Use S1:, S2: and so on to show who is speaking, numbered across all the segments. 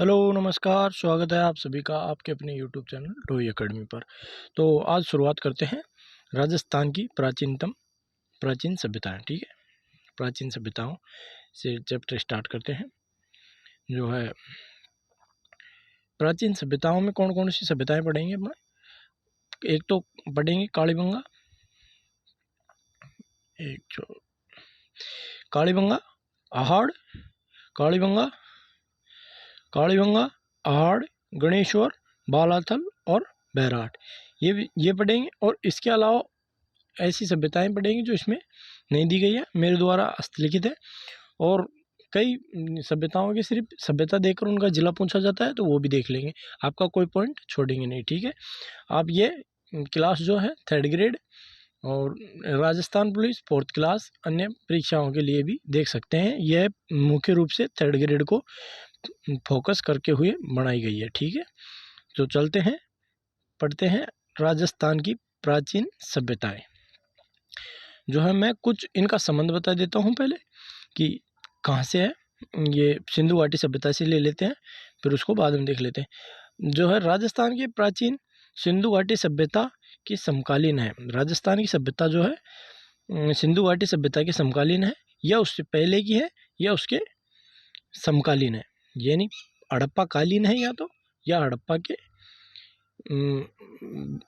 S1: Hello नमस्कार, स्वागत है आप सभी का आपके अपने यूट्यूब चैनल टॉय एकेडमी पर। तो आज शुरुआत करते हैं राजस्थान की प्राचीन सभ्यताएं। ठीक है, प्राचीन सभ्यताओं से चैप्टर स्टार्ट करते हैं। जो है प्राचीन सभ्यताओं में कौन कौन सी सभ्यताएं पढ़ेंगे अपना। एक तो पढ़ेंगे कालीबंगा, एक जो कालीबंगा, आहाड़, कालीबंगा, आहाड़, गणेश्वर, बालाथल और बैराट, ये पढ़ेंगे। और इसके अलावा ऐसी सभ्यताएं पढ़ेंगी जो इसमें नहीं दी गई है, मेरे द्वारा हस्तलिखित है। और कई सभ्यताओं की सिर्फ सभ्यता देखकर उनका जिला पूछा जाता है, तो वो भी देख लेंगे, आपका कोई पॉइंट छोड़ेंगे नहीं। ठीक है, आप ये क्लास जो है 3rd ग्रेड और राजस्थान पुलिस 4th क्लास अन्य परीक्षाओं के लिए भी देख सकते हैं। यह मुख्य रूप से 3rd ग्रेड को फोकस करके हुए बनाई गई है। ठीक है, तो चलते हैं, पढ़ते हैं राजस्थान की प्राचीन सभ्यताएं। जो है मैं कुछ इनका संबंध बता देता हूँ पहले कि कहाँ से है। ये सिंधु घाटी सभ्यता से ले लेते हैं, फिर उसको बाद में देख लेते हैं। जो है राजस्थान की प्राचीन सिंधु घाटी सभ्यता की समकालीन है। राजस्थान की सभ्यता जो है सिंधु घाटी सभ्यता के समकालीन है, या उससे पहले की है या उसके समकालीन है। यानी हड़प्पा कालीन है, या हड़प्पा के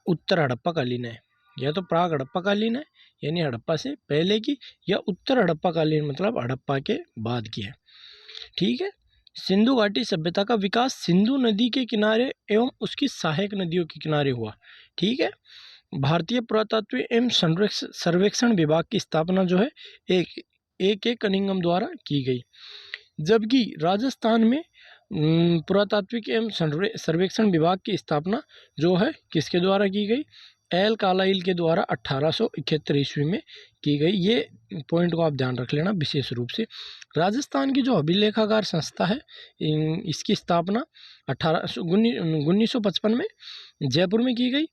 S1: उत्तर हड़प्पा कालीन है, या तो प्राग हड़प्पा कालीन है यानी हड़प्पा से पहले की, या उत्तर हड़प्पा कालीन मतलब हड़प्पा के बाद की है। ठीक है, सिंधु घाटी सभ्यता का विकास सिंधु नदी के किनारे एवं उसकी सहायक नदियों के किनारे हुआ। ठीक है, भारतीय पुरातत्व एवं सर्वेक्षण विभाग की स्थापना जो है एक कनिंगम द्वारा की गई, जबकि राजस्थान में पुरातात्विक एवं सर्वेक्षण विभाग की स्थापना जो है किसके द्वारा की गई, एल कालाइल के द्वारा 1871 ईस्वी में की गई। ये पॉइंट को आप ध्यान रख लेना विशेष रूप से। राजस्थान की जो अभिलेखागार संस्था है इसकी स्थापना 1955 में जयपुर में की गई,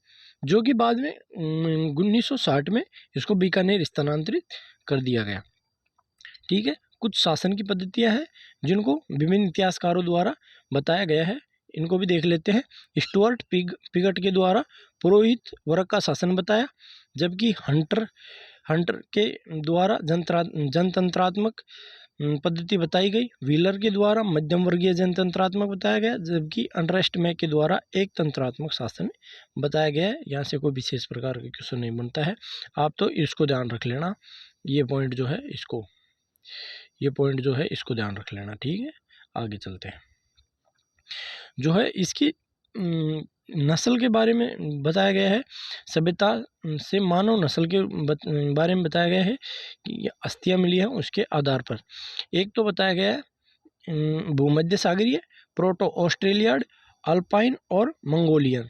S1: जो कि बाद में 1960 में इसको बीकानेर स्थानांतरित कर दिया गया। ठीक है, कुछ शासन की पद्धतियां हैं जिनको विभिन्न इतिहासकारों द्वारा बताया गया है, इनको भी देख लेते हैं। स्टुअर्ट पिगट के द्वारा पुरोहित वर्ग का शासन बताया, जबकि हंटर के द्वारा जनतंत्रात्मक पद्धति बताई गई। व्हीलर के द्वारा मध्यम वर्गीय जनतंत्रात्मक बताया गया, जबकि अनरेस्ट में के द्वारा एक तंत्रात्मक शासन बताया गया है। यहाँ से कोई विशेष प्रकार का क्वेश्चन नहीं बनता है, आप तो इसको ध्यान रख लेना। ये पॉइंट जो है इसको ध्यान रख लेना। ठीक है, आगे चलते हैं। जो है इसकी नस्ल के बारे में बताया गया है, सभ्यता से मानव नस्ल के बारे में बताया गया है कि अस्थियां मिली हैं उसके आधार पर। एक तो बताया गया है भूमध्य सागरीय, प्रोटो ऑस्ट्रेलियाड, अल्पाइन और मंगोलियन।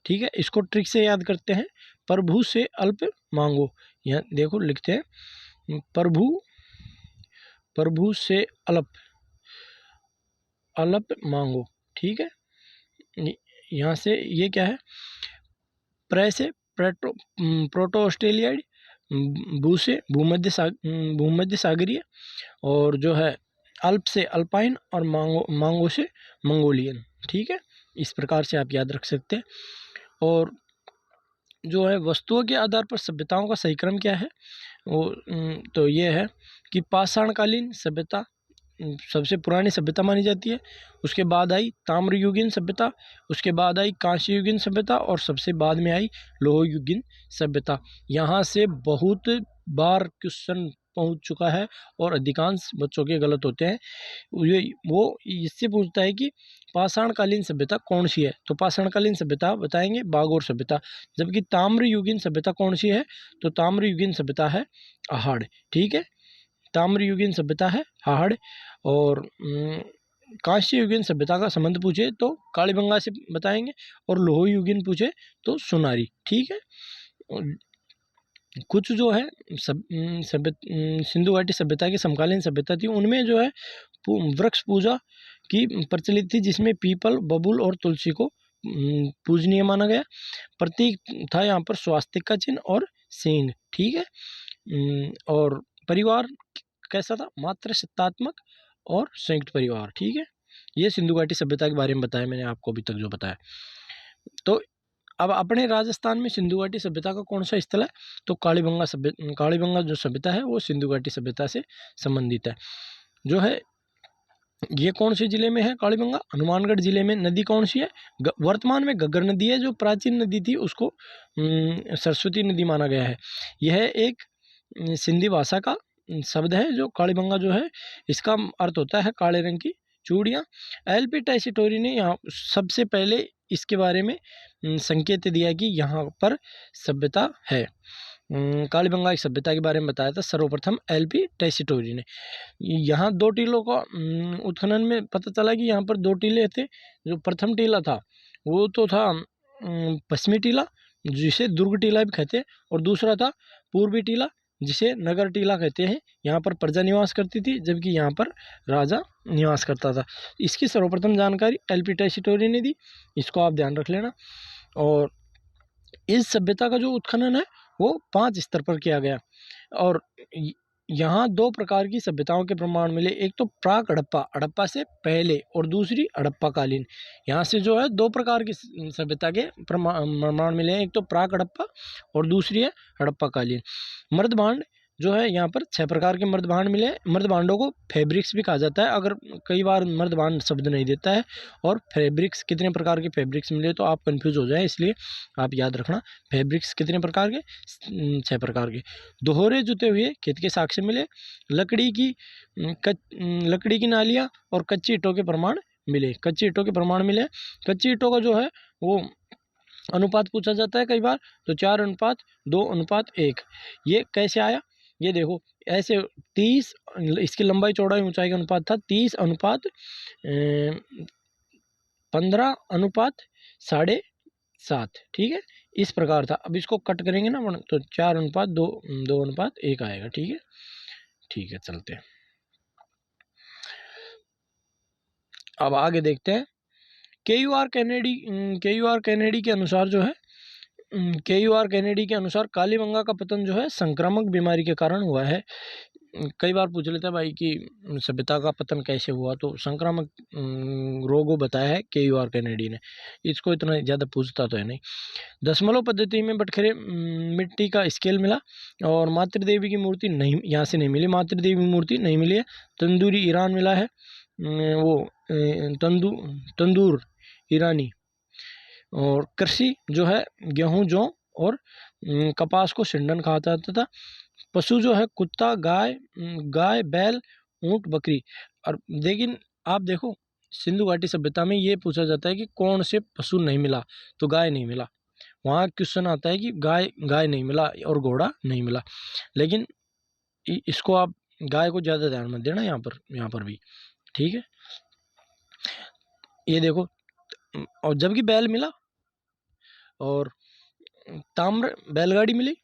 S1: ठीक है, इसको ट्रिक से याद करते हैं। प्रभु से अल्प मांगो, यहाँ देखो लिखते हैं प्रभु से अल्प मांगो। ठीक है, यहाँ से ये क्या है, प्रे से प्रोटो ऑस्ट्रेलियाई, भू से भूमध्य सागरीय, और जो है अल्प से अल्पाइन, और मांगो से मंगोलियन। ठीक है, इस प्रकार से आप याद रख सकते हैं। और जो है वस्तुओं के आधार पर सभ्यताओं का सही क्रम क्या है, वो तो ये है कि पाषाणकालीन सभ्यता सबसे पुरानी सभ्यता मानी जाती है, उसके बाद आई ताम्रयुगीन सभ्यता, उसके बाद आई कांस्ययुगीन सभ्यता, और सबसे बाद में आई लोहयुगीन सभ्यता। यहाँ से बहुत बार क्वेश्चन पहुँच चुका है और अधिकांश बच्चों के गलत होते हैं। वो इससे पूछता है कि पाषाणकालीन सभ्यता कौन सी है, तो पाषाणकालीन सभ्यता बताएंगे बागोर सभ्यता। जबकि ताम्रयुगीन सभ्यता कौन सी है, तो ताम्रयुगीन सभ्यता है आहाड़। ठीक है, ताम्रयुगीन सभ्यता है आहाड़। और कांस्य युगीन सभ्यता का संबंध पूछे तो कालीबंगा से बताएंगे, और लोह युगीन पूछे तो सोनारी। ठीक है, कुछ जो है सिंधु घाटी सभ्यता की समकालीन सभ्यता थी, उनमें जो है वृक्ष पूजा की प्रचलित थी, जिसमें पीपल, बबूल और तुलसी को पूजनीय माना गया। प्रतीक था यहाँ पर स्वास्तिक का चिन्ह और सींग। ठीक है, और परिवार कैसा था, मात्र सत्तात्मक और संयुक्त परिवार। ठीक है, ये सिंधु घाटी सभ्यता के बारे में बताया मैंने आपको अभी तक जो बताया। तो अब अपने राजस्थान में सिंधु घाटी सभ्यता का कौन सा स्थल है, तो कालीबंगा जो सभ्यता है वो सिंधु घाटी सभ्यता से संबंधित है। जो है ये कौन से जिले में है कालीबंगा, हनुमानगढ़ जिले में। नदी कौन सी है, वर्तमान में घग्गर नदी है, जो प्राचीन नदी थी उसको सरस्वती नदी माना गया है। यह एक सिंधी भाषा का शब्द है। जो कालीबंगा जो है इसका अर्थ होता है काले रंग की चूड़ियाँ। एलपी टैसीटोरी ने यहाँ सबसे पहले इसके बारे में संकेत दिया कि यहाँ पर सभ्यता है। कालीबंगा की सभ्यता के बारे में बताया था सर्वप्रथम एलपी टैसीटोरी ने। यहाँ 2 टीलों का उत्खनन में पता चला कि यहाँ पर 2 टीले थे। जो प्रथम टीला था वो तो था पश्चिमी टीला, जिसे दुर्ग टीला भी कहते हैं, और दूसरा था पूर्वी टीला, जिसे नगर टीला कहते हैं। यहाँ पर प्रजा निवास करती थी, जबकि यहाँ पर राजा निवास करता था। इसकी सर्वप्रथम जानकारी एलपी टैसीटोरी ने दी, इसको आप ध्यान रख लेना। और इस सभ्यता का जो उत्खनन है वो 5 स्तर पर किया गया, और यहाँ 2 प्रकार की सभ्यताओं के प्रमाण मिले। एक तो प्राक हड़प्पा से पहले, और दूसरी हड़प्पाकालीन। यहाँ से जो है 2 प्रकार की सभ्यता के प्रमाण मिले हैं, एक तो प्राक हड़प्पा और दूसरी है हड़प्पाकालीन। मृदभांड जो है यहाँ पर 6 प्रकार के मृदभांड मिले। मृदभांडों को फैब्रिक्स भी कहा जाता है, अगर कई बार मृदभांड शब्द नहीं देता है। और फैब्रिक्स, कितने प्रकार के फैब्रिक्स मिले तो आप कंफ्यूज हो जाए, इसलिए आप याद रखना फैब्रिक्स कितने प्रकार के, 6 प्रकार के। दोहरे जुते हुए खेत के साक्ष्य मिले। लकड़ी की नालियाँ और कच्ची ईंटों के प्रमाण मिले। कच्ची ईंटों के प्रमाण मिले। कच्ची ईंटों का जो है वो अनुपात पूछा जाता है कई बार, तो 4:2:1। ये कैसे आया, ये देखो ऐसे 30, इसकी लंबाई चौड़ाई ऊंचाई का अनुपात था 30:15:7.5। ठीक है, इस प्रकार था। अब इसको कट करेंगे ना तो 4:2:1 आएगा। ठीक है, ठीक है, चलते हैं अब आगे देखते हैं। KUR कैनेडी के अनुसार जो है, KUR कैनेडी के अनुसार कालीबंगा का पतन जो है संक्रामक बीमारी के कारण हुआ है। कई बार पूछ लेते हैं भाई कि सभ्यता का पतन कैसे हुआ, तो संक्रामक रोगों बताया है KUR कैनेडी ने। इसको इतना ज़्यादा पूछता तो है नहीं। दशमलव पद्धति में बटखरे मिट्टी का स्केल मिला, और मातृ देवी की मूर्ति नहीं, यहाँ से नहीं मिली, मातृ देवी मूर्ति नहीं मिली है। तंदूरी ईरान मिला है, वो तंदूर ईरानी। और कृषि जो है गेहूं, जौ और कपास को सिंडन कहा जाता था। पशु जो है कुत्ता, गाय, बैल, ऊंट, बकरी। और लेकिन आप देखो सिंधु घाटी सभ्यता में ये पूछा जाता है कि कौन से पशु नहीं मिला, तो गाय नहीं मिला। वहाँ क्वेश्चन आता है कि गाय नहीं मिला और घोड़ा नहीं मिला। लेकिन इसको आप गाय को ज़्यादा ध्यान मत देना यहाँ पर भी। ठीक है, ये देखो, और जबकि बैल मिला, और ताम्र बैलगाड़ी मिली,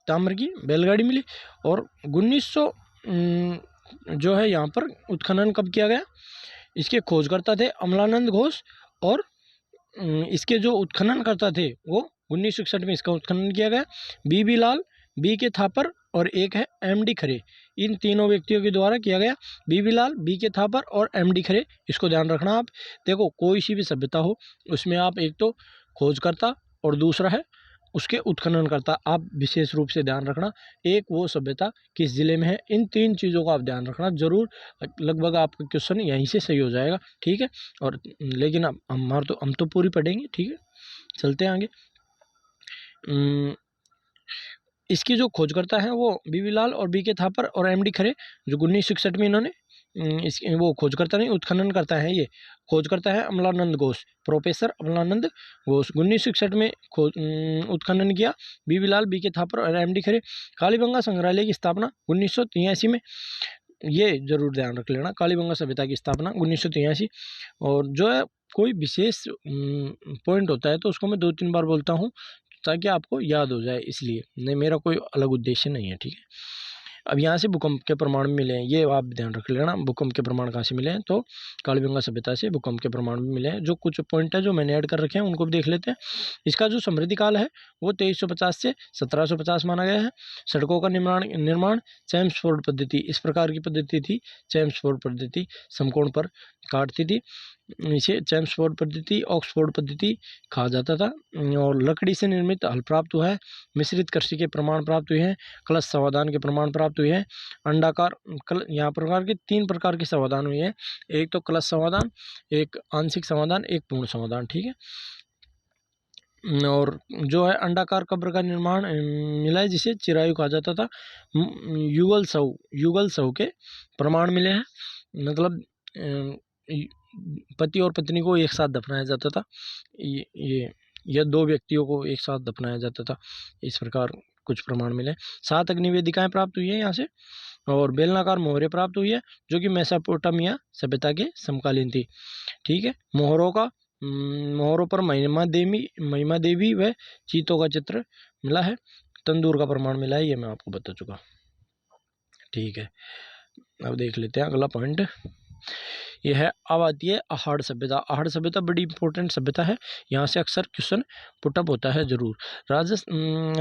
S1: ताम्र की बैलगाड़ी मिली। और 1900 जो है यहाँ पर उत्खनन कब किया गया, इसके खोजकर्ता थे अमलानंद घोष, और इसके जो उत्खनन करता थे वो 1961 में इसका उत्खनन किया गया। BB लाल, BK थापर और एक है MD खरे। इन तीनों व्यक्तियों के द्वारा किया गया। BB लाल, BK थापर और MD खरे, इसको ध्यान रखना आप। देखो कोई सी भी सभ्यता हो उसमें आप एक तो खोजकर्ता और दूसरा है उसके उत्खनन करता, आप विशेष रूप से ध्यान रखना। एक वो सभ्यता किस जिले में है, इन 3 चीज़ों का आप ध्यान रखना जरूर। लगभग आपका क्वेश्चन यहीं से सही हो जाएगा। ठीक है, और लेकिन अब हम तो पूरी पढ़ेंगे। ठीक है, चलते हैं आगे। इसकी जो खोजकर्ता है वो BB लाल और BK थापर और MD खरे, जो 1961 में इन्होंने वो खोजकर्ता नहीं उत्खनन करता है, ये खोजकर्ता है अमलानंद घोष, प्रोफेसर अमलानंद घोष। 1961 में उत्खनन किया। BB लाल, BK थापर और MD खरे। कालीबंगा संग्रहालय की स्थापना 1983 में, ये जरूर ध्यान रख लेना। कालीबंगा सभ्यता की स्थापना 1983। और जो है कोई विशेष पॉइंट होता है तो उसको मैं 2-3 बार बोलता हूँ ताकि आपको याद हो जाए, इसलिए नहीं, मेरा कोई अलग उद्देश्य नहीं है। ठीक है, अब यहाँ से भूकंप के प्रमाण मिले हैं, ये आप ध्यान रख लेना। भूकंप के प्रमाण कहाँ से मिले हैं, तो कालीबंगा सभ्यता से भूकंप के प्रमाण भी मिले हैं। जो कुछ पॉइंट है जो मैंने ऐड कर रखे हैं उनको भी देख लेते हैं। इसका जो समृद्धि काल है वो 2350 से 1750 माना गया है। सड़कों का निर्माण चैम्सफोर्ड पद्धति, इस प्रकार की पद्धति थी। चैम्सफोर्ड पद्धति समकोण पर काटती थी। इसे चैम्सफोर्ड पद्धति, ऑक्सफोर्ड पद्धति कहा जाता था। और लकड़ी से निर्मित हल प्राप्त हुआ है। मिश्रित कृषि के प्रमाण प्राप्त हुए हैं। कलश समाधान के प्रमाण प्राप्त हुए हैं। अंडाकार यहाँ प्रकार के 3 प्रकार के समाधान हुए हैं। एक तो कलश समाधान, एक आंशिक समाधान, एक पूर्ण समाधान, ठीक है। और जो है अंडाकार कब्र का निर्माण मिला है, जिसे चिरायु कहा जाता था। युगल शव के प्रमाण मिले हैं, मतलब पति और पत्नी को एक साथ दफनाया जाता था। ये या 2 व्यक्तियों को एक साथ दफनाया जाता था, इस प्रकार कुछ प्रमाण मिले। 7 अग्निवेदिकाएं प्राप्त हुई है यहाँ से, और बेलनाकार मोहरें प्राप्त हुई है, जो कि मेसोपोटामिया सभ्यता के समकालीन थी, ठीक है। मोहरों पर महिमा देवी व चीतों का चित्र मिला है। तंदूर का प्रमाण मिला है, ये मैं आपको बता चुका, ठीक है। अब देख लेते हैं अगला पॉइंट। यह है, अब आती है आहड़ सभ्यता। आहड़ सभ्यता बड़ी इंपॉर्टेंट सभ्यता है, यहाँ से अक्सर क्वेश्चन पुटअप होता है जरूर।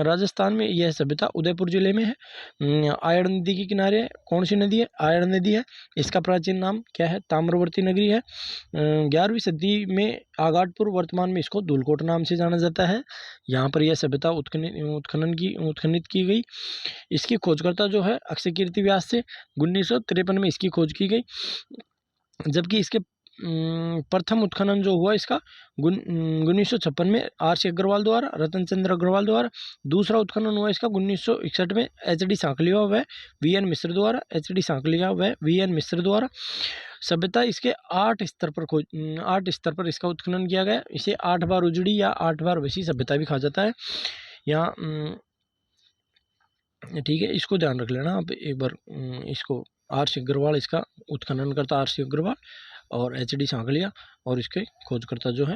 S1: राजस्थान में यह सभ्यता उदयपुर जिले में है। आयड़ नदी के किनारे। कौन सी नदी है? आयड़ नदी है। इसका प्राचीन नाम क्या है? ताम्रवर्ती नगरी है। 11वीं सदी में आगाटपुर, वर्तमान में इसको धूलकोट नाम से जाना जाता है। यहाँ पर यह सभ्यता उत्खनित की गई। इसकी खोजकर्ता जो है अक्षय कीर्ति व्यास से 1953 में इसकी खोज की गई, जबकि इसके प्रथम उत्खनन जो हुआ इसका 1956 में R.C. अग्रवाल द्वारा, रतन चंद्र अग्रवाल द्वारा। दूसरा उत्खनन हुआ इसका 1961 में H.D. सांकलिया व V.N. मिश्र द्वारा, H.D. सांकलिया व V.N. मिश्र द्वारा। सभ्यता इसके 8 स्तर पर इसका उत्खनन किया गया। इसे 8 बार उजड़ी या 8 बार वैसी सभ्यता भी कहा जाता है। यहाँ ठीक है, इसको ध्यान रख लेना आप एक बार। इसको R.C. अग्रवाल इसका उत्खनन करता, R.C. अग्रवाल, और H.D. सांकलिया, और इसके खोजकर्ता जो है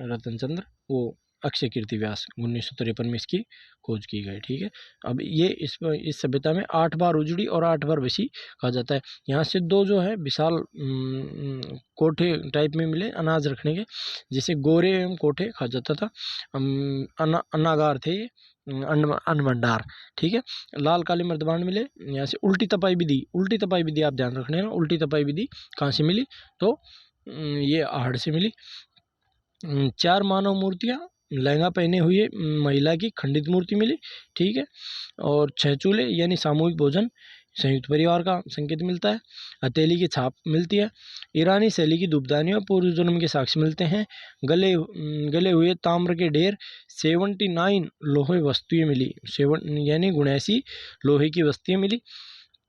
S1: रतन चंद्र, वो अक्षय कीर्ति व्यास। 1953 में इसकी खोज की गई, ठीक है। अब ये इस सभ्यता में 8 बार उजड़ी और 8 बार वैसी कहा जाता है। यहाँ से 2 जो है विशाल कोठे टाइप में मिले अनाज रखने के, जिसे गोरे एवं कोठे कहा जाता था। अन्नागार थे ये, अन्न भंडार, ठीक है। लाल काले मर्दबान मिले। यहाँ से उल्टी तपाई विधि आप ध्यान रखने ना। उल्टी तपाई विधि कहाँ से मिली? तो ये आहड़ से मिली। 4 मानव मूर्तियाँ, लहंगा पहने हुए महिला की खंडित मूर्ति मिली, ठीक है। और 6 चूल्हे यानी सामूहिक भोजन, संयुक्त परिवार का संकेत मिलता है। हथेली की छाप मिलती है। ईरानी शैली की धूपदानियों पूर्व जन्म के साक्ष्य मिलते हैं। गले हुए ताम्र के ढेर, 79 लोहे वस्तुएं मिली, यानी 79 लोहे की वस्तुएं मिली।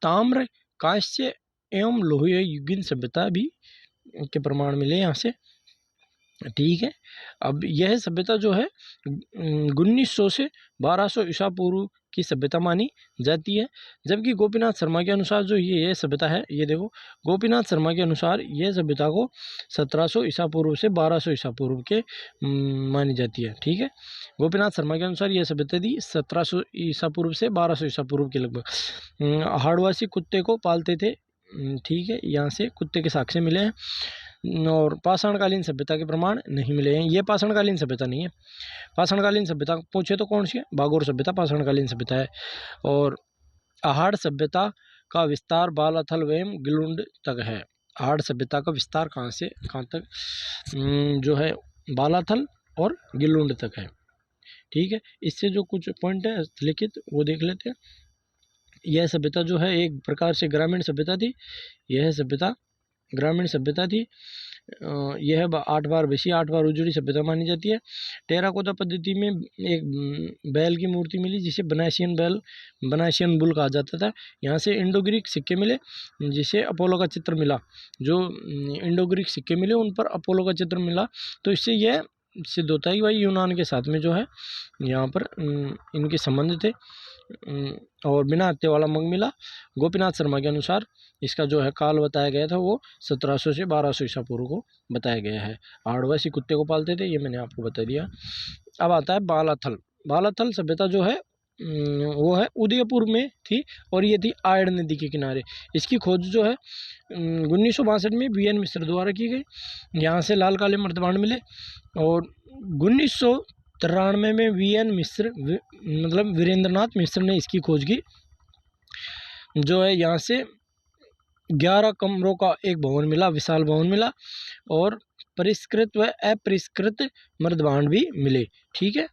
S1: ताम्र, कांस्य एवं लोहे युगीन सभ्यता भी के प्रमाण मिले यहाँ से, ठीक है। अब यह सभ्यता जो है 1900 से 1200 ईसा पूर्व की सभ्यता मानी जाती है, जबकि गोपीनाथ शर्मा के अनुसार जो ये सभ्यता है, ये देखो, गोपीनाथ शर्मा के अनुसार यह सभ्यता को 1700 ईसा पूर्व से 1200 ईसा पूर्व के मानी जाती है, ठीक है। गोपीनाथ शर्मा के अनुसार यह सभ्यता थी 1700 ईसा पूर्व से 1200 ईसा पूर्व के लगभग। हाड़वासी कुत्ते को पालते थे, ठीक है, यहाँ से कुत्ते के साक्ष्य मिले हैं। और पाषाणकालीन सभ्यता के प्रमाण नहीं मिले हैं। ये पाषाणकालीन सभ्यता नहीं है। पाषाणकालीन सभ्यता पूछे तो कौन सी है? बागोर सभ्यता पाषाणकालीन सभ्यता है। और आहड़ सभ्यता का विस्तार बालाथल एवं गिलुंड तक है। आहड़ सभ्यता का विस्तार कहाँ से कहाँ तक जो है बालाथल और गिलुंड तक है, ठीक है। इससे जो कुछ पॉइंट है लिखित वो देख लेते हैं। यह सभ्यता जो है एक प्रकार से ग्रामीण सभ्यता थी। यह सभ्यता ग्रामीण सभ्यता थी। यह 8 बार वैसी 8 बार उजड़ी सभ्यता मानी जाती है। टेराकोटा पद्धति में एक बैल की मूर्ति मिली, जिसे बनासियन बुल कहा जाता था। यहाँ से इंडो ग्रीक सिक्के मिले, जिसे अपोलो का चित्र मिला। जो इंडो ग्रीक सिक्के मिले उन पर अपोलो का चित्र मिला, तो इससे यह सिद्ध होता है कि भाई यूनान के साथ में जो है यहाँ पर इनके संबंध थे। और बिना हत्ते वाला मग मिला। गोपीनाथ शर्मा के अनुसार इसका जो है काल बताया गया था वो 1700 से 1200 ईसा पूर्व को बताया गया है। आड़वासी कुत्ते को पालते थे, ये मैंने आपको बता दिया। अब आता है बालाथल। बालाथल सभ्यता जो है वो है उदयपुर में थी, और ये थी आयड़ नदी के किनारे। इसकी खोज जो है 1962 में V.N. मिश्र द्वारा की गई। यहाँ से लाल काले मर्दबान मिले। और 1993 में V.N. मिश्र मतलब वीरेंद्रनाथ मिश्र ने इसकी खोज की। जो है यहाँ से 11 कमरों का एक भवन मिला, विशाल भवन मिला, और परिष्कृत व अपरिष्कृत मृदभांड भी मिले। ठीक है।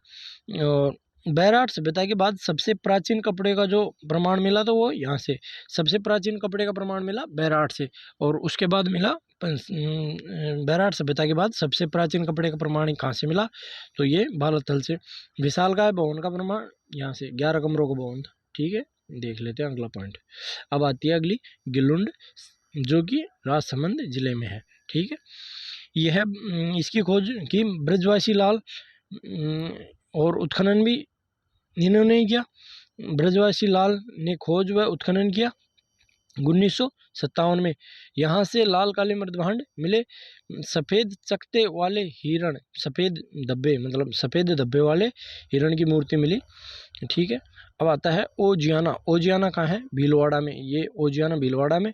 S1: और बैराट सभ्यता के बाद सबसे प्राचीन कपड़े का जो प्रमाण मिला तो वो यहाँ से, सबसे प्राचीन कपड़े का प्रमाण मिला बैराट से, और उसके बाद मिला बैराट सभ्यता के बाद सबसे प्राचीन कपड़े का प्रमाण कहाँ से मिला, तो ये बालाथल से। विशालकाय भवन का प्रमाण यहाँ से 11 कमरों का भवन था। ठीक है, देख लेते हैं अगला पॉइंट। अब आती है अगली गिलुंड, जो कि राजसमंद जिले में है। ठीक है, यह इसकी खोज की ब्रजवासी लाल और उत्खनन भी इन्होंने किया। ब्रजवासी लाल ने खोज व उत्खनन किया 1957 में। यहाँ से लाल काले मृदभांड मिले, सफ़ेद चकते वाले हिरण, सफ़ेद धब्बे मतलब सफ़ेद धब्बे वाले हिरण की मूर्ति मिली। ठीक है, अब आता है ओजियाना। ओजियाना कहाँ है? भीलवाड़ा में। ये ओजियाना भीलवाड़ा में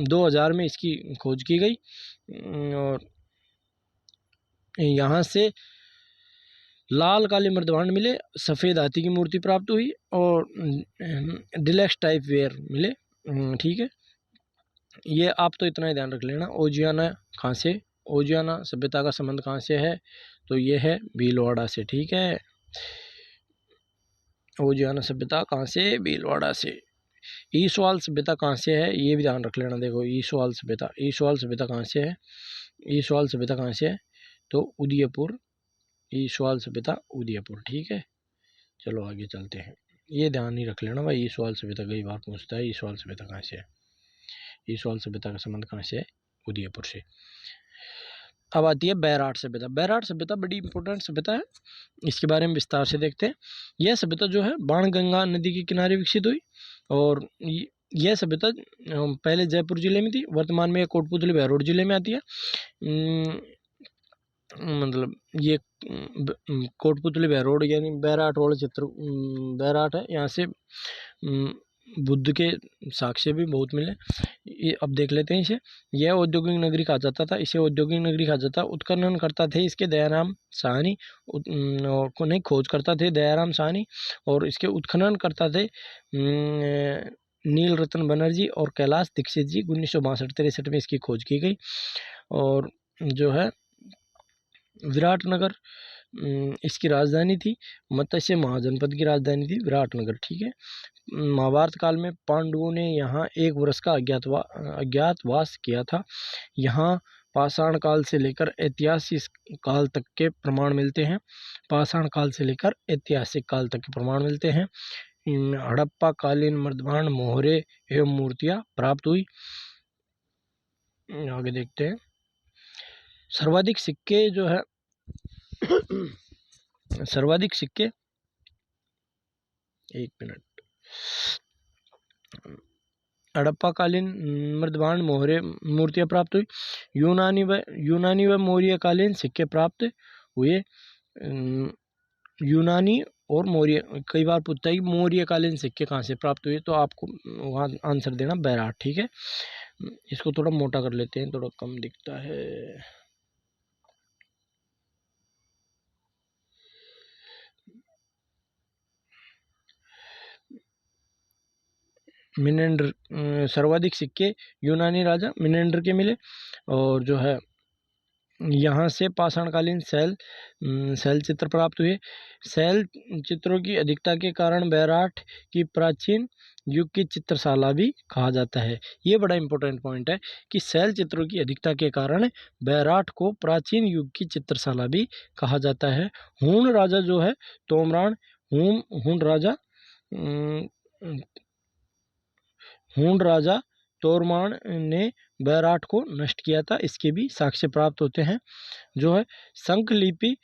S1: 2000 में इसकी खोज की गई, और यहाँ से लाल काले मृदभांड मिले, सफ़ेद हाथी की मूर्ति प्राप्त हुई, और डिलेक्स टाइप वेयर मिले। ठीक है, ये आप तो इतना ही ध्यान रख लेना। ओजियाना कहाँ से, ओजियाना सभ्यता का संबंध कहाँ से है, तो ये है भीलवाड़ा से। ठीक है, ओजियाना सभ्यता कहाँ से? भीलवाड़ा से। ईसवाल सभ्यता कहाँ से है, ये भी ध्यान रख लेना। देखो ईसवाल सभ्यता, ईसवाल सभ्यता कहाँ से है, ईसवाल सभ्यता कहाँ से है, तो उदयपुर, ईसवाल सभ्यता उदयपुर। ठीक है, चलो आगे चलते हैं। ये ध्यान नहीं रख लेना भाई, ईसवाल सभ्यता कई बार पूछता है, ईसवाल सभ्यता कहाँ से है, ईसवाल सभ्यता का संबंध कहाँ से है? उदयपुर से। अब आती है बैराट सभ्यता। बैराट सभ्यता बड़ी इंपॉर्टेंट सभ्यता है, इसके बारे में विस्तार से देखते हैं। यह सभ्यता जो है बाणगंगा नदी के किनारे विकसित हुई, और यह सभ्यता पहले जयपुर जिले में थी, वर्तमान में कोटपुतली बहरोड जिले में आती है। मतलब ये कोटपुतली बहरोड यानी बैराट वाला चित्र बैराट है। यहाँ से बुद्ध के साक्ष्य भी बहुत मिले। ये अब देख लेते हैं इसे। यह औद्योगिक नगरी कहा जाता था, इसे औद्योगिक नगरी कहा जाता। उत्खनन करता थे इसके दयाराम साहनी, और को नहीं खोज करता थे दयाराम साहनी, और इसके उत्खनन करता थे नील रतन बनर्जी और कैलाश दीक्षित जी। 1962-63 में इसकी खोज की गई। और जो है विराटनगर इसकी राजधानी थी, मत्स्य महाजनपद की राजधानी थी विराटनगर। ठीक है, महाभारत काल में पांडवों ने यहाँ 1 वर्ष का अज्ञातवास किया था। यहाँ पाषाण काल से लेकर ऐतिहासिक काल तक के प्रमाण मिलते हैं, पाषाण काल से लेकर ऐतिहासिक काल तक के प्रमाण मिलते हैं। हड़प्पा कालीन मृदभांड, मोहरे एवं मूर्तियाँ प्राप्त हुई। आगे देखते हैं। सर्वाधिक सिक्के जो है सर्वाधिक सिक्के, एक मिनट, हड़प्पा कालीन मृदभांड मोहरे मूर्तियाँ प्राप्त हुई। यूनानी व मौर्य कालीन सिक्के प्राप्त हुए। यूनानी और मौर्य, कई बार पूछता है कि मौर्य कालीन सिक्के कहाँ से प्राप्त हुए, तो आपको वहाँ आंसर देना बैराट। ठीक है, इसको थोड़ा मोटा कर लेते हैं, थोड़ा कम दिखता है। मिनेंडर, सर्वाधिक सिक्के यूनानी राजा मिनेंडर के मिले, और जो है यहाँ से पाषाणकालीन शैल चित्र प्राप्त हुए। शैल चित्रों की अधिकता के कारण बैराट की प्राचीन युग की चित्रशाला भी कहा जाता है। ये बड़ा इंपॉर्टेंट पॉइंट है कि शैल चित्रों की अधिकता के कारण बैराट को प्राचीन युग की चित्रशाला भी कहा जाता है। हूण राजा जो है तोमरान, हूण राजा तोरमान ने बैराट को नष्ट किया था, इसके भी साक्ष्य प्राप्त होते हैं। जो है शंख लिपि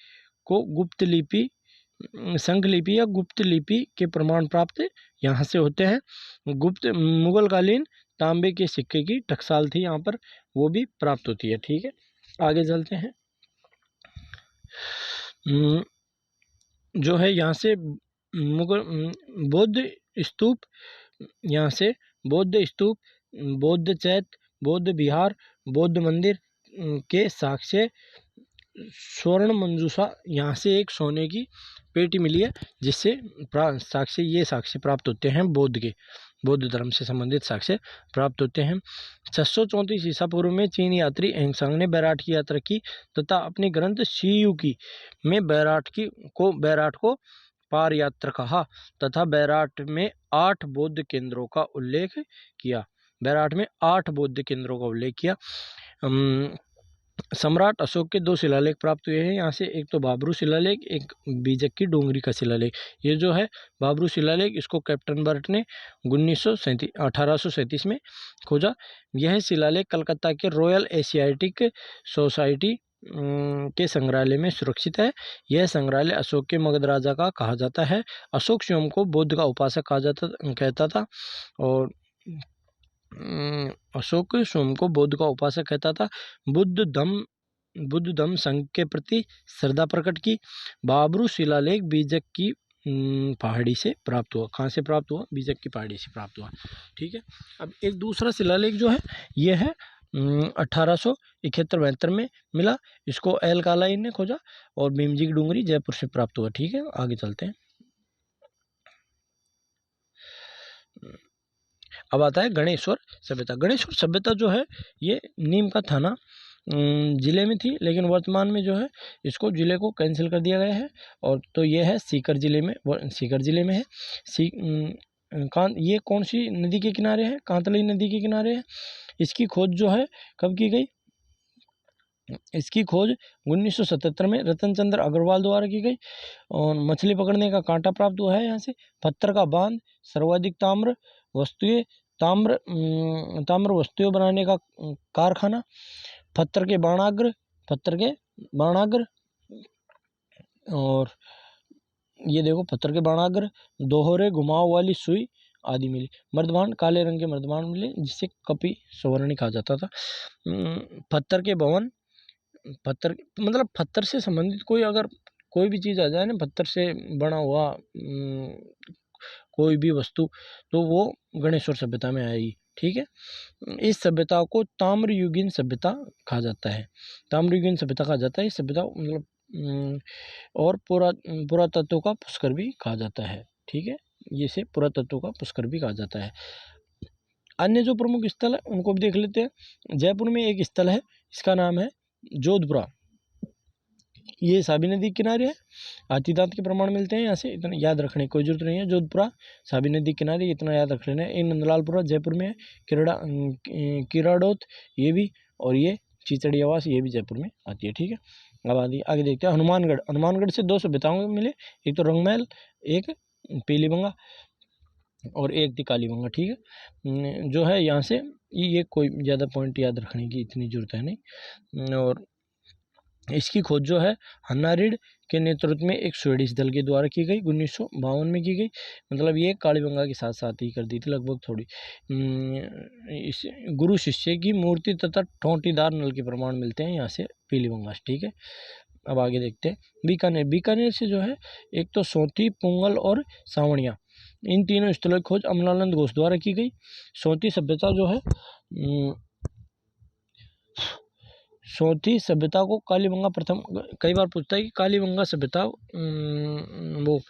S1: को गुप्त लिपि, शंख लिपि या गुप्त लिपि के प्रमाण प्राप्त यहाँ से होते हैं। गुप्त मुगलकालीन तांबे के सिक्के की टकसाल थी यहाँ पर, वो भी प्राप्त होती है। ठीक है, आगे चलते हैं। जो है यहाँ से मुगल बौद्ध स्तूप, यहाँ से बौद्ध स्तूप, बौद्ध चैत्य, बौद्ध विहार, बौद्ध मंदिर के साक्ष्य, स्वर्ण मंजूषा, यहाँ से एक सोने की पेटी मिली है जिससे साक्ष्य प्राप्त होते हैं बौद्ध के। बौद्ध धर्म से संबंधित साक्ष्य प्राप्त होते हैं। 634 ईसा पूर्व में चीन यात्री एंगसांग ने बैराट की यात्रा की तथा अपने ग्रंथ शियुकी में बैराट को पार यात्रा कहा तथा बैराट में 8 बौद्ध केंद्रों का उल्लेख किया। बैराट में 8 बौद्ध केंद्रों का उल्लेख किया। सम्राट अशोक के 2 शिलालेख प्राप्त हुए हैं यहाँ से, एक तो बाबरू शिलालेख, एक बीजक की डोंगरी का शिलालेख। ये जो है बाबरू शिलालेख, इसको कैप्टन बर्ट ने 1837 में खोजा। यह शिलालेख कलकत्ता के रॉयल एशियाटिक सोसाइटी के संग्रहालय में सुरक्षित है। यह संग्रहालय अशोक के मगध राजा का कहा जाता है। अशोक स्वयं को बुद्ध का उपासक कहता था और अशोक स्वयं को बौद्ध का उपासक कहता था। बुद्ध धम्म संघ के प्रति श्रद्धा प्रकट की। बाबरू शिलालेख बीजक की पहाड़ी से प्राप्त हुआ। कहाँ से प्राप्त हुआ? बीजक की पहाड़ी से प्राप्त हुआ। ठीक है। अब एक दूसरा शिलालेख जो है यह है 1871-72 में मिला। इसको एल कालाइन ने खोजा और भीमजी की डूंगरी जयपुर से प्राप्त हुआ। ठीक है, आगे चलते हैं। अब आता है गणेश्वर सभ्यता। गणेश्वर सभ्यता जो है ये नीम का थाना जिले में थी, लेकिन वर्तमान में जो है इसको जिले को कैंसिल कर दिया गया है और तो ये है सीकर जिले में है। ये कौन सी नदी के किनारे है? कांतली नदी के किनारे है। इसकी खोज जो है कब की गई? इसकी खोज 1977 में रतन चंद्र अग्रवाल द्वारा की गई और मछली पकड़ने का कांटा प्राप्त हुआ है यहाँ से। पत्थर का बांध, सर्वाधिक ताम्र वस्तुएं बनाने का कारखाना, पत्थर के बाणाग्र और ये देखो पत्थर के बाणाग्र, दोहरे घुमाव वाली सुई आदि मिली। मर्दभांड, काले रंग के मर्दभांड मिले जिसे कपि सवर्णी कहा जाता था। पत्थर के भवन, मतलब पत्थर से संबंधित कोई भी चीज़ आ जाए ना, पत्थर से बना हुआ कोई भी वस्तु, तो वो गणेश्वर सभ्यता में आएगी। ठीक है। इस सभ्यता को ताम्रयुगीन सभ्यता कहा जाता है। इस सभ्यता मतलब और पुरातत्व का पुष्कर भी कहा जाता है। ठीक है, इसे पुरातत्व का पुष्कर भी कहा जाता है। अन्य जो प्रमुख स्थल है उनको भी देख लेते हैं। जयपुर में एक स्थल है, इसका नाम है जोधपुरा। ये साबी नदी के किनारे है। हाथीदांत के प्रमाण मिलते हैं यहाँ से, इतना याद रखने की कोई जरूरत नहीं है। जोधपुरा साबी नदी किनारे, इतना याद रख लेना है। ये नंदलालपुरा जयपुर में है। किराड़ोत ये भी, और ये चिचड़ी आवास ये भी जयपुर में आती है। ठीक है, अब आगे देखते हैं। हनुमानगढ़ से 2 सभ्यताओं मिले, एक तो रंगमहल, एक पीलीबंगा और एक थी कालीबंगा। ठीक है, जो है यहाँ से ये कोई ज़्यादा पॉइंट याद रखने की इतनी जरूरत है नहीं। और इसकी खोज जो है हन्नारिड के नेतृत्व में एक स्वीडिश दल के द्वारा की गई, 1952 में की गई। मतलब ये कालीबंगा के साथ साथ ही कर दी थी लगभग थोड़ी। इस गुरु शिष्य की मूर्ति तथा ठोंटीदार नल के प्रमाण मिलते हैं यहाँ से पीलीबंगा। ठीक है, अब आगे देखते हैं। बीकानेर से जो है एक तो सोंती, पुंगल और सावणिया, इन तीनों स्थलों की खोज अमलानंद घोष द्वारा की गई। सोंती सभ्यता जो है सोंती सभ्यता को कालीबंगा प्रथम, कई बार पूछता है कि कालीबंगा सभ्यता वो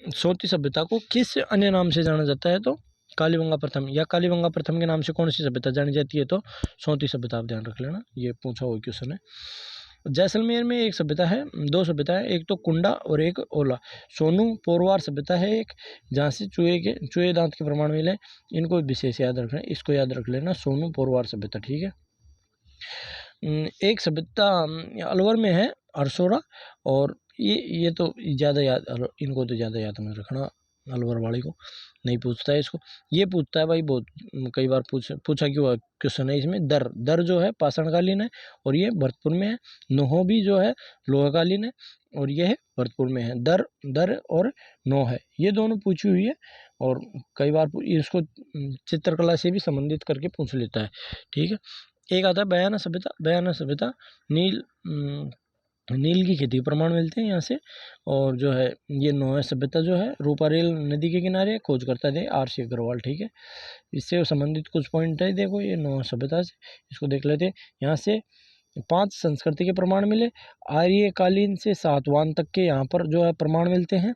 S1: सोंती सभ्यता को किस अन्य नाम से जाना जाता है, तो कालीबंगा प्रथम, या कालीबंगा प्रथम के नाम से कौन सी सभ्यता जानी जाती है, तो सोंती सभ्यता। आप ध्यान रख लेना, ये पूछा हुआ क्वेश्चन है। जैसलमेर में एक सभ्यता है, 2 सभ्यता है, एक तो कुंडा और एक ओला। सोनू पोरवार सभ्यता है एक, जहाँ से चूहे दांत के प्रमाण मिले। इनको विशेष याद रखना, इसको याद रख लेना, सोनू पोरवार सभ्यता। ठीक है। एक सभ्यता अलवर में है, अरसोरा, और ये तो ज़्यादा याद, इनको तो ज़्यादा याद नहीं रखना, अलवर वाले को नहीं पूछता है। इसको ये पूछता है भाई, बहुत कई बार पूछा क्यों क्वेश्चन है इसमें। दर जो है पाषाणकालीन है और ये भरतपुर में है। नोह भी जो है लोहकालीन है और ये है भरतपुर में है। दर और नोह है, ये दोनों पूछी हुई है और कई बार इसको चित्रकला से भी संबंधित करके पूछ लेता है। ठीक है। एक आता है बयाना सभ्यता। नील की खेती प्रमाण मिलते हैं यहाँ से। और जो है ये नोह सभ्यता जो है रूपारेल नदी के किनारे, खोज करता थे RC अग्रवाल। ठीक है, इससे संबंधित कुछ पॉइंट है, देखो ये नोह सभ्यता से, इसको देख लेते हैं। यहाँ से 5 संस्कृति के प्रमाण मिले। आर्यकालीन से सातवाहन तक के यहाँ पर जो है प्रमाण मिलते हैं।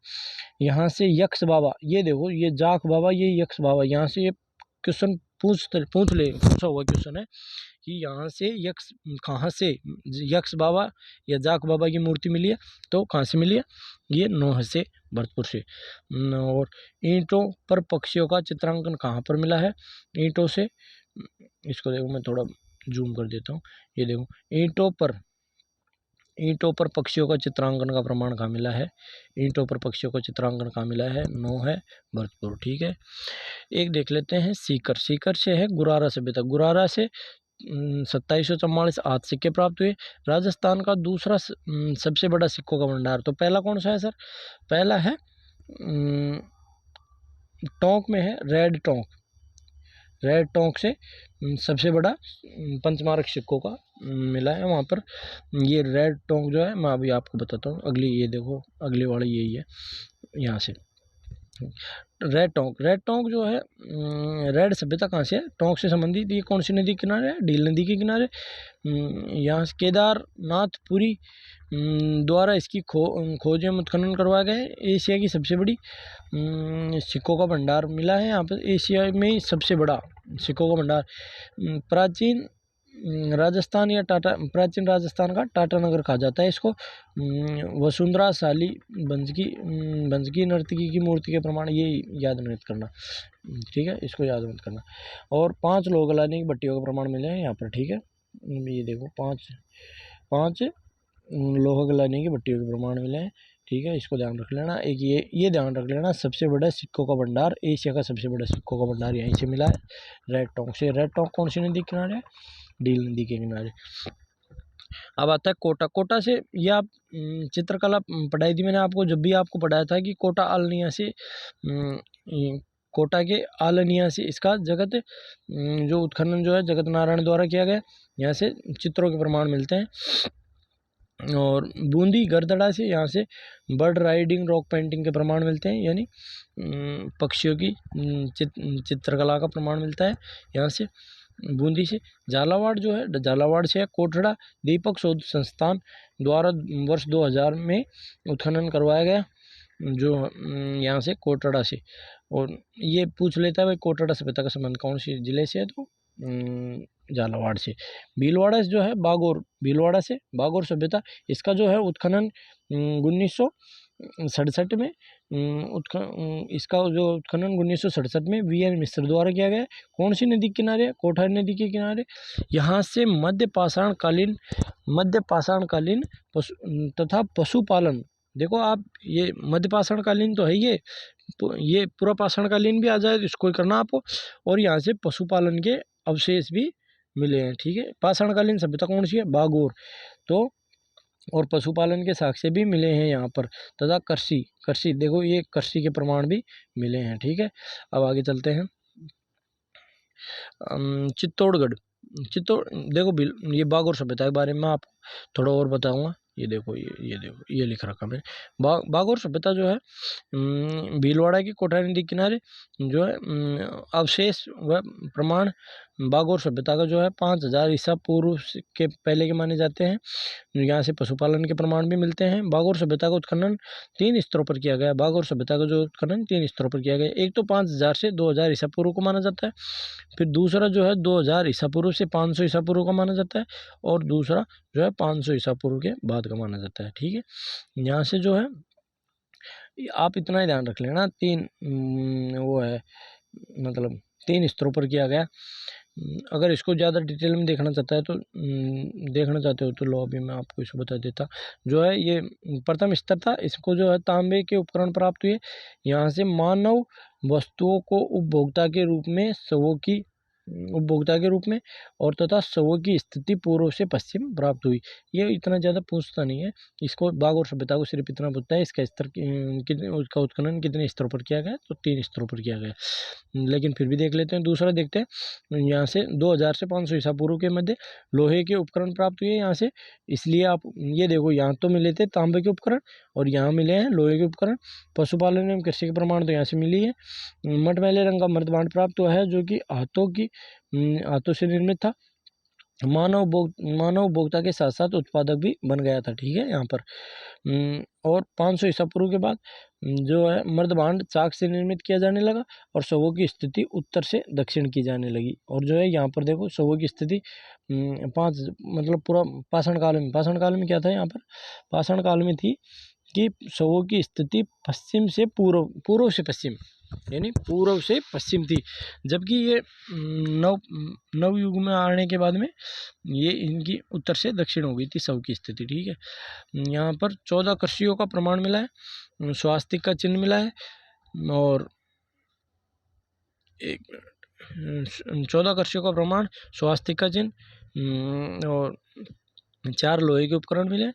S1: यहाँ से यक्ष बाबा, ये देखो ये जाख बाबा, ये यक्ष बाबा, यहाँ से ये क्वेश्चन पूछा हुआ क्वेश्चन है कि यहाँ से यक्ष कहाँ से यक्ष बाबा या जाख बाबा की मूर्ति मिली है, तो कहाँ से मिली है, ये नोह से, भरतपुर से। और ईंटों पर पक्षियों का चित्रांकन कहाँ पर मिला है, ईंटों से, इसको देखो मैं थोड़ा जूम कर देता हूँ, ये देखो ईंटों पर पक्षियों का चित्रांकन का प्रमाण कहाँ मिला है, ईंटों पर पक्षियों का चित्रांकन कहाँ मिला है, नोह है, भरतपुर। ठीक है, एक देख लेते हैं सीकर। सीकर से है गुरारा सभ्यता। गुरारा से 2744 आज सिक्के प्राप्त हुए। राजस्थान का दूसरा सबसे बड़ा सिक्कों का भंडार, तो पहला कौन सा है सर, पहला है टोंक में है, रेड टोंक। रेड टोंक से सबसे बड़ा पंचमार्क सिक्कों का मिला है वहाँ पर। ये रेड टोंक जो है, मैं अभी आपको बताता हूँ, अगली ये देखो, अगली वाली यही है, यहाँ से रेड टोंक जो है, रेड सभ्यता कहाँ से है, टोंक से संबंधित। ये कौन सी नदी के किनारे है, डील नदी के किनारे। यहाँ से केदारनाथपुरी द्वारा इसकी खोज एवं उत्खनन करवाए गए। एशिया की सबसे बड़ी सिक्कों का भंडार मिला है यहाँ पर, एशिया में सबसे बड़ा सिक्कों का भंडार। प्राचीन राजस्थान या प्राचीन राजस्थान का टाटा नगर कहा जाता है इसको। वसुंधरा शाली भंजकी नर्तकी की मूर्ति के प्रमाण, ये याद मत करना, ठीक है, इसको याद मत करना। और 5 लोह गलाने की भट्टियों के प्रमाण मिले हैं यहाँ पर। ठीक है, ये देखो 5 लोह गलाने की भट्टियों के प्रमाण मिले हैं। ठीक है, इसको ध्यान रख लेना। एक ये ध्यान रख लेना, सबसे बड़ा सिक्कों का भंडार, एशिया का सबसे बड़ा सिक्कों का भंडार यहीं से मिला है, रेड टोंक से। रेड टोंक कौन सी नदी के किनारे है, डील नदी के किनारे। अब आता है कोटा। कोटा से ये आप चित्रकला पढ़ाई थी मैंने आपको, जब भी आपको पढ़ाया था कि कोटा आलनिया से, कोटा के आलनिया से इसका जगत जो उत्खनन जो है जगत नारायण द्वारा किया गया, यहाँ से चित्रों के प्रमाण मिलते हैं। और बूंदी गरदड़ा से यहाँ से बर्ड राइडिंग रॉक पेंटिंग के प्रमाण मिलते हैं, यानी पक्षियों की चित्रकला का प्रमाण मिलता है यहाँ से। बूंदी से झालावाड़ जो है, झालावाड़ से है कोटड़ा दीपक शोध संस्थान द्वारा वर्ष 2000 में उत्खनन करवाया गया, जो यहाँ से कोटड़ा से। और ये पूछ लेता है भाई कोटड़ा सभ्यता का संबंध कौन से जिले से है, तो झालावाड़ से। भीलवाड़ा जो है भीलवाड़ा से बागोर सभ्यता, इसका जो है उत्खनन 1967 में इसका जो उत्खनन 1967 में वीएन मिश्र द्वारा किया गया। कौन सी नदी के किनारे, कोठारी नदी के किनारे। यहाँ से मध्य पाषाणकालीन तथा पशुपालन, देखो आप ये मध्य पाषाणकालीन तो है, ये पूरा पाषाणकालीन भी आ जाए तो इसको करना आपको। और यहाँ से पशुपालन के अवशेष भी मिले हैं। ठीक है, पाषाणकालीन सभ्यता कौन सी है, बागोर, तो और पशुपालन के साक्ष्य भी मिले हैं यहाँ पर, तथा कृषि देखो ये कृषि के प्रमाण भी मिले हैं। ठीक है, अब आगे चलते हैं। चित्तौड़गढ़ देखो ये बागोर सभ्यता के बारे में आपको थोड़ा और बताऊंगा। ये देखो ये लिख रखा मैंने। बागोर सभ्यता जो है भीलवाड़ा की कोठारी नदी किनारे जो है अवशेष व प्रमाण बागोर सभ्यता का जो है 5000 ईसा पूर्व के पहले के माने जाते हैं। यहाँ से पशुपालन के प्रमाण भी मिलते हैं। बागोर सभ्यता का उत्खनन 3 स्तरों पर किया गया। बागोर सभ्यता का जो उत्खनन 3 स्तरों पर किया गया, एक तो 5000 से 2000 ईसा पूर्व को माना जाता है, फिर दूसरा जो है 2000 ईसा पूर्व से 500 ईसा पूर्व का माना जाता है, और दूसरा जो है 500 ईसा पूर्व के बाद का माना जाता है। ठीक है, यहाँ से जो है आप इतना ही ध्यान रख लेना, 3 वो है, मतलब 3 स्तरों पर किया गया। अगर इसको ज़्यादा डिटेल में देखना चाहता है तो देखना चाहते हो तो लो अभी मैं आपको इसको बता देता। जो है ये प्रथम स्तर था, इसको जो है तांबे के उपकरण प्राप्त हुए। यहाँ से मानव वस्तुओं को उपभोक्ता के रूप में और तथा शवों की स्थिति पूर्व से पश्चिम प्राप्त हुई। ये इतना ज़्यादा पूछता नहीं है, इसको बागोर सभ्यता को सिर्फ इतना पूछता है इसका स्तर उसका उत्खनन कितने स्तरों पर किया गया, तो 3 स्तरों पर किया गया। लेकिन फिर भी देख लेते हैं, दूसरा देखते हैं। यहाँ से 2000 से 500 ईसा पूर्व के मध्य लोहे के उपकरण प्राप्त हुए यहाँ से, इसलिए आप ये देखो यहाँ तो मिले थे तांबे के उपकरण और यहाँ मिले हैं लोहे के उपकरण। पशुपालन एवं कृषि के प्रमाण तो यहाँ से मिली है। मटमैले रंग का मृदभांड प्राप्त हुआ है, जो कि हाथों से निर्मित था। मानव उपभोक्ता के साथ साथ उत्पादक भी बन गया था। ठीक है, यहाँ पर और 500 ईसा पूर्व के बाद जो है मर्दभांड चाक से निर्मित किया जाने लगा और शवों की स्थिति उत्तर से दक्षिण की जाने लगी। और जो है यहाँ पर देखो शवों की स्थिति पाँच मतलब पूरा पाषाण काल में क्या था यहाँ पर, पाषाण काल में थी कि शवों की स्थिति पश्चिम से पूर्व से पश्चिम यानी पूर्व से पश्चिम थी, जबकि ये नव युग में आने के बाद में ये इनकी उत्तर से दक्षिण हो गई थी शव की स्थिति। ठीक है, यहाँ पर 14 कृषियों का प्रमाण मिला है, स्वास्तिक का चिन्ह मिला है और 14 कृषियों का प्रमाण, स्वास्तिक का चिन्ह और 4 लोहे के उपकरण मिले।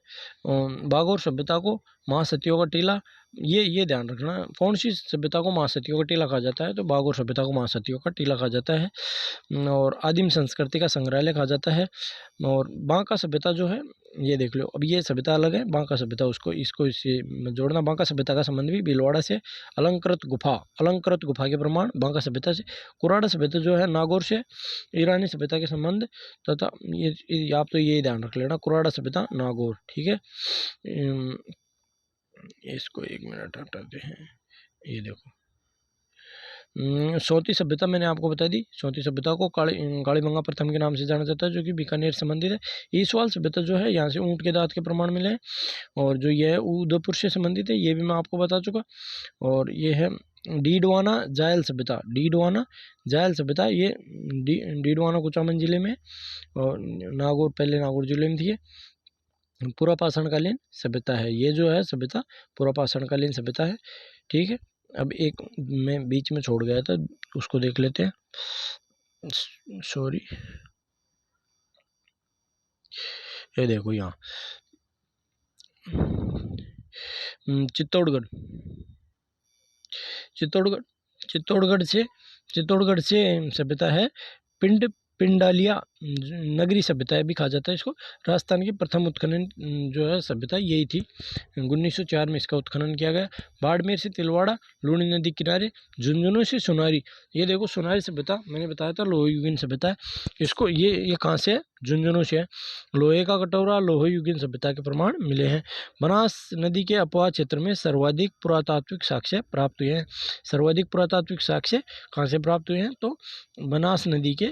S1: बागोर सभ्यता को महासतियों का टीला, ये ध्यान रखना, कौन सी सभ्यता को महासतियों का टीला कहा जाता है, तो बागोर सभ्यता को महासतियों का टीला कहा जाता है। और आदिम संस्कृति का संग्रहालय कहा जाता है। और बांका सभ्यता जो है ये देख लो, अब ये सभ्यता अलग है, बांका सभ्यता इसको इससे जोड़ना। बांका सभ्यता का संबंध भी भीलवाड़ा से, अलंकृत गुफा के प्रमाण बांका सभ्यता से। कुराड़ा सभ्यता जो है नागौर से, ईरानी सभ्यता के संबंध तथा ये आप तो ये ध्यान रख लेना, कुराड़ा सभ्यता नागौर। ठीक है, इसको 1 मिनट हटाते हैं। ये देखो सौती सभ्यता मैंने आपको बता दी। सौती सभ्यता को कालीबंगा प्रथम के नाम से जाना जाता है, जो कि बीकानेर से संबंधित है। ईसवाल सभ्यता जो है यहाँ से ऊँट के दांत के प्रमाण मिले हैं और जो ये है उदयपुर से संबंधित है, ये भी मैं आपको बता चुका। और ये है डीडवाना जायल सभ्यता, ये डीडवाना कुचामन जिले में और पहले नागौर जिले में थी। पुरापाषाणकालीन सभ्यता है, ये जो है सभ्यता पुरापाषाणकालीन सभ्यता है। ठीक है, अब एक मैं बीच में छोड़ गया था, उसको देख लेते हैं, सॉरी। ये देखो यहाँ चित्तौड़गढ़ से सभ्यता है पिंडालिया नगरी सभ्यता भी कहा जाता है इसको। राजस्थान की प्रथम उत्खनन जो है सभ्यता यही थी, 1904 में इसका उत्खनन किया गया। बाड़मेर से तिलवाड़ा, लूणी नदी किनारे, झुंझुनू से सोनारी, ये देखो सोनारी सभ्यता मैंने बताया था लोह युगीन सभ्यता है। इसको ये कहाँ से है, झुंझुनू से है। लोहे का कटोरा लोह युगीन सभ्यता के प्रमाण मिले हैं। बनास नदी के अपवाह क्षेत्र में सर्वाधिक पुरातात्विक साक्ष्य प्राप्त हुए हैं। सर्वाधिक पुरातात्विक साक्ष्य कहाँ से प्राप्त हुए हैं, तो बनास नदी के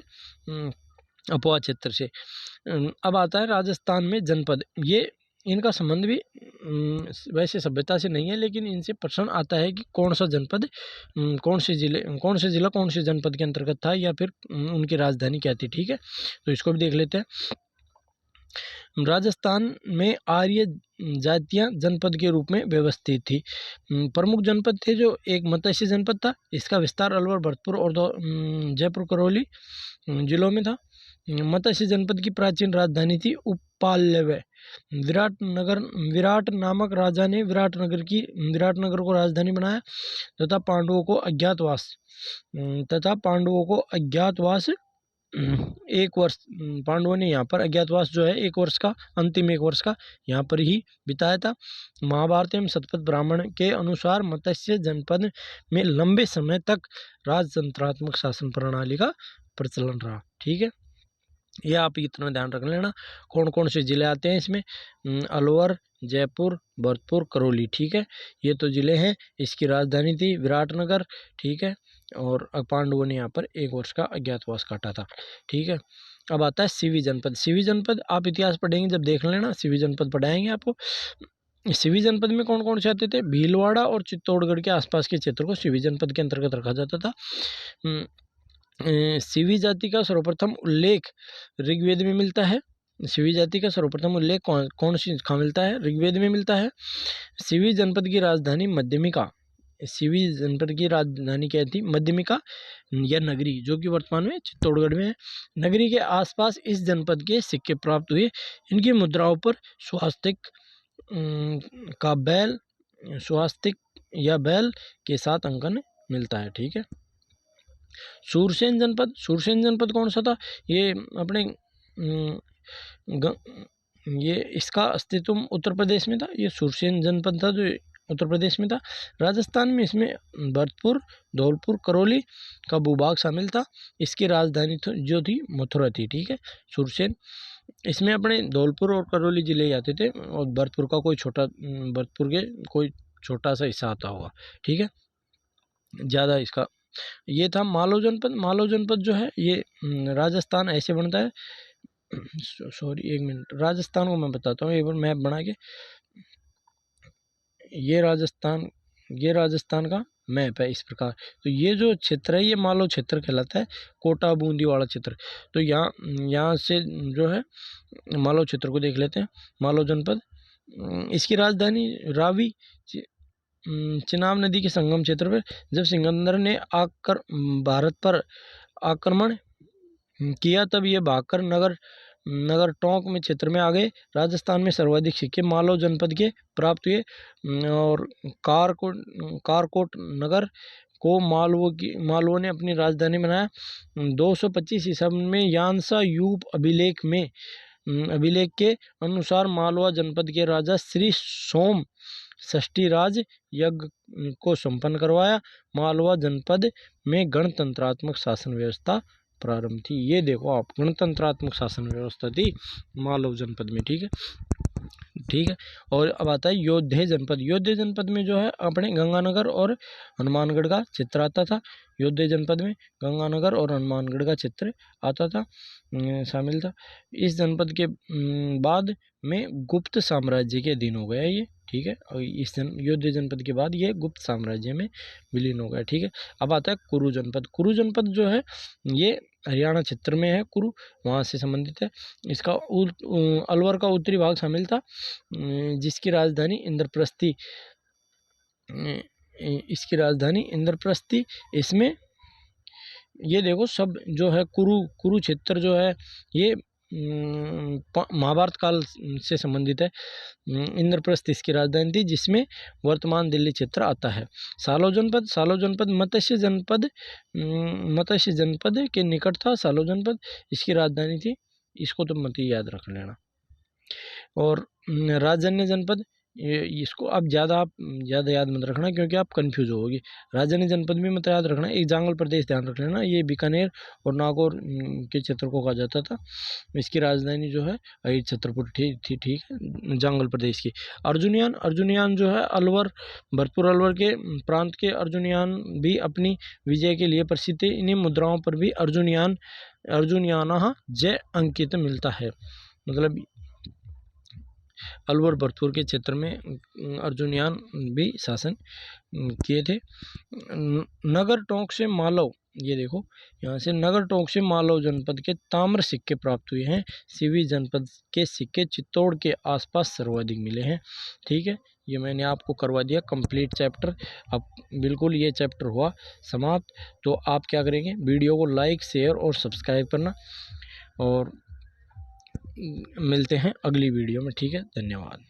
S1: अपवाह क्षेत्र से। अब आता है राजस्थान में जनपद, ये इनका संबंध भी वैसे सभ्यता से नहीं है, लेकिन इनसे प्रश्न आता है कि कौन सा जनपद कौन से जिला कौन से जनपद के अंतर्गत था या फिर उनकी राजधानी क्या थी। ठीक है, तो इसको भी देख लेते हैं। राजस्थान में आर्य जातियां जनपद के रूप में व्यवस्थित थी। प्रमुख जनपद थे जो एक मत्स्य जनपद था, इसका विस्तार अलवर, भरतपुर और जयपुर करौली जिलों में था। मत्स्य जनपद की प्राचीन राजधानी थी उपाल्यवय। विराट नामक राजा ने विराटनगर को राजधानी बनाया तथा पांडवों को अज्ञातवास 1 वर्ष, पांडवों ने यहाँ पर अज्ञातवास जो है 1 वर्ष का, अंतिम 1 वर्ष का यहाँ पर ही बिताया था। महाभारत एवं शतपथ ब्राह्मण के अनुसार मत्स्य जनपद में लंबे समय तक राजतंत्रात्मक शासन प्रणाली का प्रचलन रहा। ठीक है, ये आप इतना ध्यान रख लेना। कौन कौन से जिले आते हैं इसमें, अलवर, जयपुर, भरतपुर, करौली। ठीक है, ये तो जिले हैं। इसकी राजधानी थी विराटनगर। ठीक है, और पांडवों ने यहाँ पर 1 वर्ष का अज्ञातवास काटा था। ठीक है, अब आता है सीवी जनपद। आप इतिहास पढ़ेंगे जब देख लेना, सीवी जनपद पढ़ाएंगे आपको। सीवी जनपद में कौन कौन से आते थे, भीलवाड़ा और चित्तौड़गढ़ के आसपास के क्षेत्र को सीवी जनपद के अंतर्गत रखा जाता था। सीवी जाति का सर्वप्रथम उल्लेख ऋग्वेद में मिलता है। सीवी जाति का सर्वप्रथम उल्लेख कौन सी कहाँ मिलता है, ऋग्वेद में मिलता है। सीवी जनपद की राजधानी मध्यमिका, सीवी जनपद की राजधानी क्या थी, मध्यमिका या नगरी, जो कि वर्तमान में चित्तौड़गढ़ में है। नगरी के आसपास इस जनपद के सिक्के प्राप्त हुए। इनकी मुद्राओं पर स्वास्तिक या बैल के साथ अंकन मिलता है। ठीक है, सूरसेन जनपद कौन सा था, ये अपने ये इसका अस्तित्व उत्तर प्रदेश में था। ये सूरसेन जनपद था जो उत्तर प्रदेश में था। राजस्थान में इसमें भरतपुर, धौलपुर, करौली का भूभाग शामिल था। इसकी राजधानी जो थी मथुरा थी, ठीक है, सुरसेन। इसमें अपने धौलपुर और करौली जिले आते थे और भरतपुर का भरतपुर के कोई छोटा सा हिस्सा आता होगा, ठीक है, ज़्यादा इसका ये था। मालवा जनपद, मालवा जनपद जो है ये राजस्थान ऐसे बनता है, सॉरी एक मिनट, राजस्थान को मैं बताता हूँ एक बार मैप बना के। ये राजस्थान का मैप है इस प्रकार। तो ये जो क्षेत्र है ये मालवा क्षेत्र कहलाता है, कोटा बूंदी वाला क्षेत्र। तो यहाँ से जो है मालवा क्षेत्र को देख लेते हैं। मालवा जनपद, इसकी राजधानी रावी, चिनाब नदी के संगम क्षेत्र पर जब सिकंदर ने भारत पर आक्रमण किया तब ये भागकर नगर टोंक में क्षेत्र में आ गए। राजस्थान में सर्वाधिक सिक्के मालवा जनपद के प्राप्त हुए और कारकोट नगर को मालवों ने अपनी राजधानी बनाया। 225 ईसा में यानसा यूप अभिलेख के अनुसार मालवा जनपद के राजा श्री सोम षष्ठी राज यज्ञ को संपन्न करवाया। मालवा जनपद में गणतंत्रात्मक शासन व्यवस्था प्रारंभ थी। ये देखो आप, गणतंत्रात्मक शासन व्यवस्था थी मालवा जनपद में, ठीक है, ठीक है। और अब आता है योधे जनपद। योधे जनपद में जो है अपने गंगानगर और हनुमानगढ़ का क्षेत्र आता था। योधे जनपद में गंगानगर और हनुमानगढ़ का क्षेत्र आता था, शामिल था। इस जनपद के बाद में गुप्त साम्राज्य के अधीन हो गया ये, ठीक है, और योधे जनपद के बाद ये गुप्त साम्राज्य में विलीन हो गया, ठीक है। अब आता है कुरु जनपद। कुरु जनपद जो है ये हरियाणा क्षेत्र में है, कुरु वहाँ से संबंधित है। इसका अलवर का उत्तरी भाग शामिल था, जिसकी राजधानी इंद्रप्रस्थी। इसमें ये देखो सब जो है कुरु क्षेत्र जो है ये महाभारत काल से संबंधित है। इंद्रप्रस्थ इसकी राजधानी थी, जिसमें वर्तमान दिल्ली क्षेत्र आता है। सालो जनपद मत्स्य जनपद के निकट था। सालो जनपद इसकी राजधानी थी, इसको तो मत ही याद रख लेना। और राजन्य जनपद, इसको आप ज़्यादा याद मत रखना क्योंकि आप कंफ्यूज होगी। राजन्य जनपद भी मत याद रखना। एक जांगल प्रदेश ध्यान रख लेना, ये बीकानेर और नागौर के क्षेत्र को कहा जाता था। इसकी राजधानी जो है छतरपुर थी, ठीक है, जांगल प्रदेश की। अर्जुनियान जो है भरतपुर अलवर के प्रांत के अर्जुनियान भी अपनी विजय के लिए प्रसिद्ध थे। इन्हीं मुद्राओं पर भी अर्जुनियाना जय अंकित मिलता है। मतलब अलवर भरतपुर के क्षेत्र में अर्जुनियान भी शासन किए थे। नगर टोंक से मालव, ये देखो यहाँ से नगर टोंक से मालव जनपद के ताम्र सिक्के प्राप्त हुए हैं। सीवी जनपद के सिक्के चित्तौड़ के आसपास सर्वाधिक मिले हैं, ठीक है। ये मैंने आपको करवा दिया कंप्लीट चैप्टर। अब बिल्कुल ये चैप्टर हुआ समाप्त। तो आप क्या करेंगे, वीडियो को लाइक, शेयर और सब्सक्राइब करना, और मिलते हैं अगली वीडियो में, ठीक है। धन्यवाद।